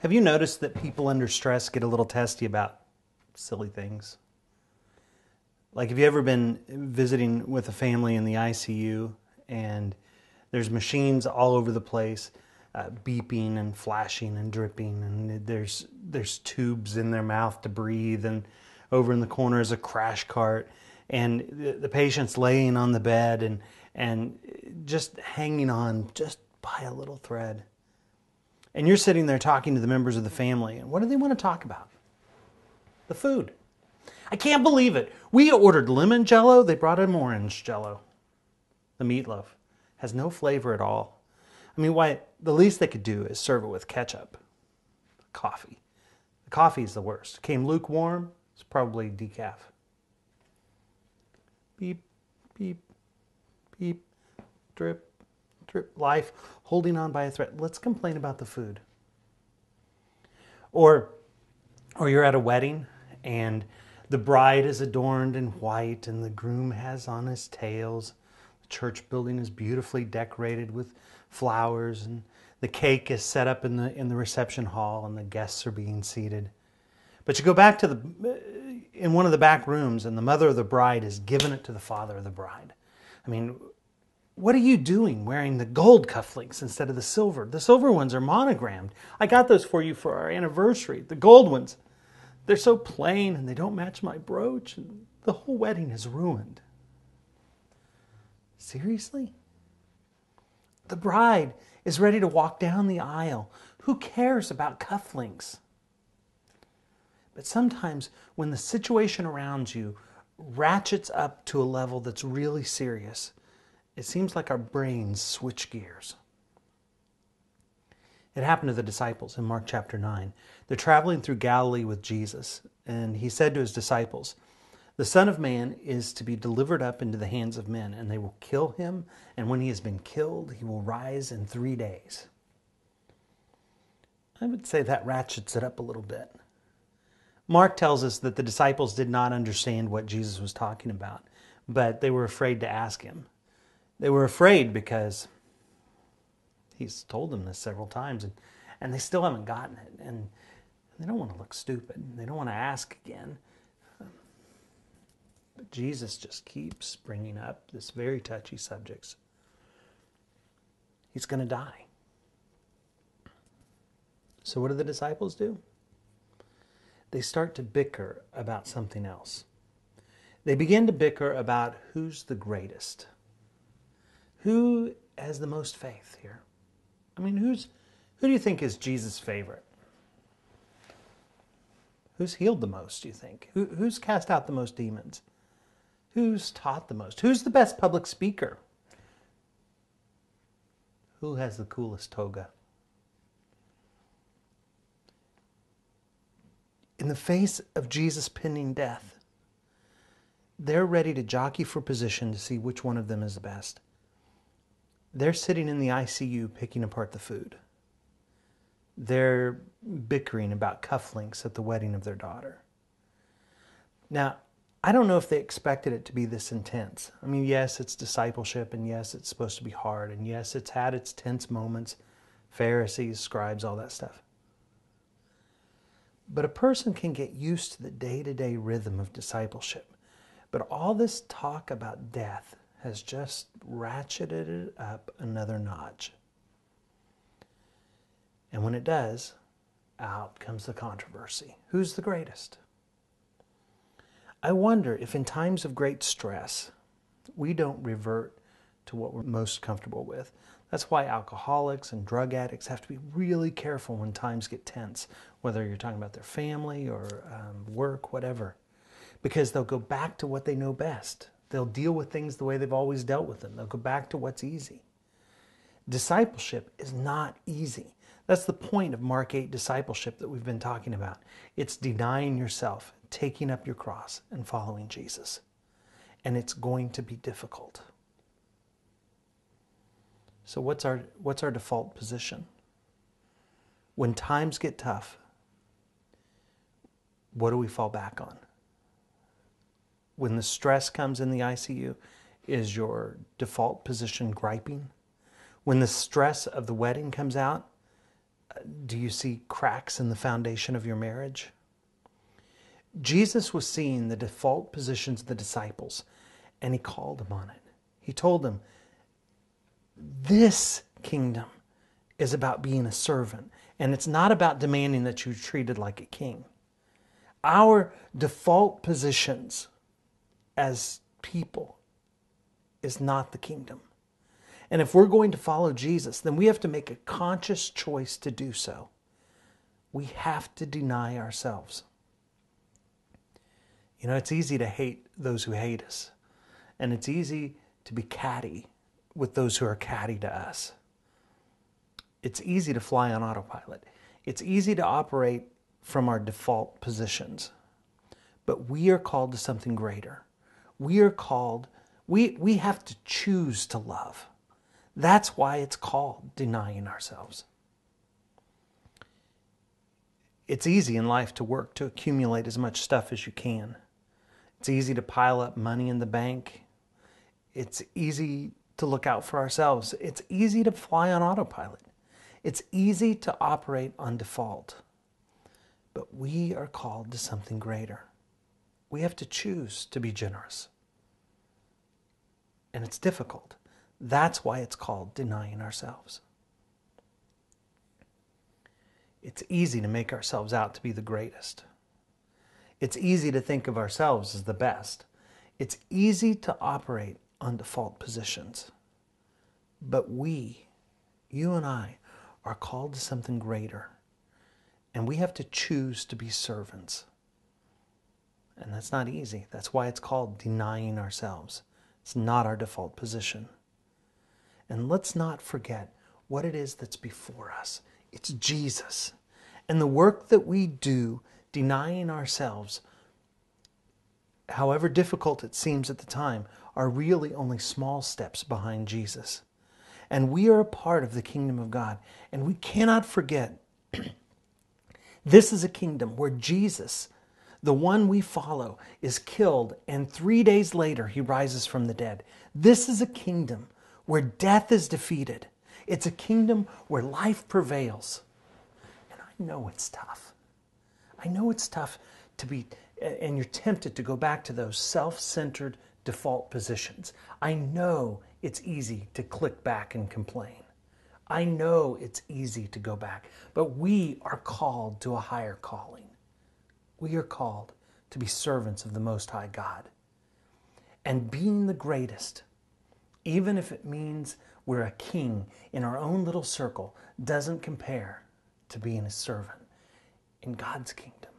Have you noticed that people under stress get a little testy about silly things? Like, have you ever been visiting with a family in the ICU and there's machines all over the place, beeping and flashing and dripping, and there's tubes in their mouth to breathe, and over in the corner is a crash cart, and the patient's laying on the bed and just hanging on just by a little thread. And you're sitting there talking to the members of the family, and what do they want to talk about? The food. I can't believe it. We ordered lemon jello, they brought in orange jello. The meatloaf has no flavor at all. I mean, why? The least they could do is serve it with ketchup. Coffee. The coffee is the worst. Came lukewarm, it's probably decaf. Beep, beep, beep, drip, drip. Life holding on by a thread. Let's complain about the food. Or you're at a wedding and the bride is adorned in white and the groom has on his tails. The church building is beautifully decorated with flowers and the cake is set up in the reception hall and the guests are being seated. But you go back to in one of the back rooms and the mother of the bride is giving it to the father of the bride. I mean, what are you doing wearing the gold cufflinks instead of the silver? The silver ones are monogrammed. I got those for you for our anniversary. The gold ones, they're so plain and they don't match my brooch. And the whole wedding is ruined. Seriously? The bride is ready to walk down the aisle. Who cares about cufflinks? But sometimes when the situation around you ratchets up to a level that's really serious, it seems like our brains switch gears. It happened to the disciples in Mark chapter 9. They're traveling through Galilee with Jesus, and he said to his disciples, "The Son of Man is to be delivered up into the hands of men, and they will kill him, and when he has been killed, he will rise in 3 days." I would say that ratchets it up a little bit. Mark tells us that the disciples did not understand what Jesus was talking about, but they were afraid to ask him. They were afraid because he's told them this several times, and they still haven't gotten it. And they don't want to look stupid. They don't want to ask again. But Jesus just keeps bringing up this very touchy subject. He's going to die. So what do the disciples do? They start to bicker about something else. They begin to bicker about who's the greatest. Who has the most faith here? I mean, who do you think is Jesus' favorite? Who's healed the most, do you think? Who's cast out the most demons? Who's taught the most? Who's the best public speaker? Who has the coolest toga? In the face of Jesus' pending death, they're ready to jockey for position to see which one of them is the best. They're sitting in the ICU picking apart the food. They're bickering about cufflinks at the wedding of their daughter. Now, I don't know if they expected it to be this intense. I mean, yes, it's discipleship, and yes, it's supposed to be hard, and yes, it's had its tense moments, Pharisees, scribes, all that stuff. But a person can get used to the day-to-day rhythm of discipleship. But all this talk about death has just ratcheted it up another notch. And when it does, out comes the controversy. Who's the greatest? I wonder if in times of great stress, we don't revert to what we're most comfortable with. That's why alcoholics and drug addicts have to be really careful when times get tense, whether you're talking about their family or work, whatever, because they'll go back to what they know best. They'll deal with things the way they've always dealt with them. They'll go back to what's easy. Discipleship is not easy. That's the point of Mark 8 discipleship that we've been talking about. It's denying yourself, taking up your cross, and following Jesus. And it's going to be difficult. So what's our default position? When times get tough, what do we fall back on? When the stress comes in the ICU, is your default position griping? When the stress of the wedding comes out, Do you see cracks in the foundation of your marriage? Jesus was seeing the default positions of the disciples, and he called them on it. He told them, this kingdom is about being a servant, and it's not about demanding that you're treated like a king. Our default positions as people is not the kingdom. And if we're going to follow Jesus, then we have to make a conscious choice to do so. We have to deny ourselves. You know, it's easy to hate those who hate us. And it's easy to be catty with those who are catty to us. It's easy to fly on autopilot. It's easy to operate from our default positions. But we are called to something greater. We are called, we have to choose to love. That's why it's called denying ourselves. It's easy in life to work to accumulate as much stuff as you can. It's easy to pile up money in the bank. It's easy to look out for ourselves. It's easy to fly on autopilot. It's easy to operate on default. But we are called to something greater. We have to choose to be generous. And it's difficult. That's why it's called denying ourselves. It's easy to make ourselves out to be the greatest. It's easy to think of ourselves as the best. It's easy to operate on default positions. But we, you and I, are called to something greater. And we have to choose to be servants. And that's not easy. That's why it's called denying ourselves. It's not our default position. And let's not forget what it is that's before us. It's Jesus. And the work that we do denying ourselves, however difficult it seems at the time, are really only small steps behind Jesus. And we are a part of the kingdom of God. And we cannot forget, this is a kingdom where Jesus, the one we follow, is killed, and 3 days later he rises from the dead. This is a kingdom where death is defeated. It's a kingdom where life prevails. And I know it's tough. I know it's tough to be, and you're tempted to go back to those self-centered default positions. I know it's easy to click back and complain. I know it's easy to go back, but we are called to a higher calling. We are called to be servants of the Most High God. And being the greatest, even if it means we're a king in our own little circle, doesn't compare to being a servant in God's kingdom.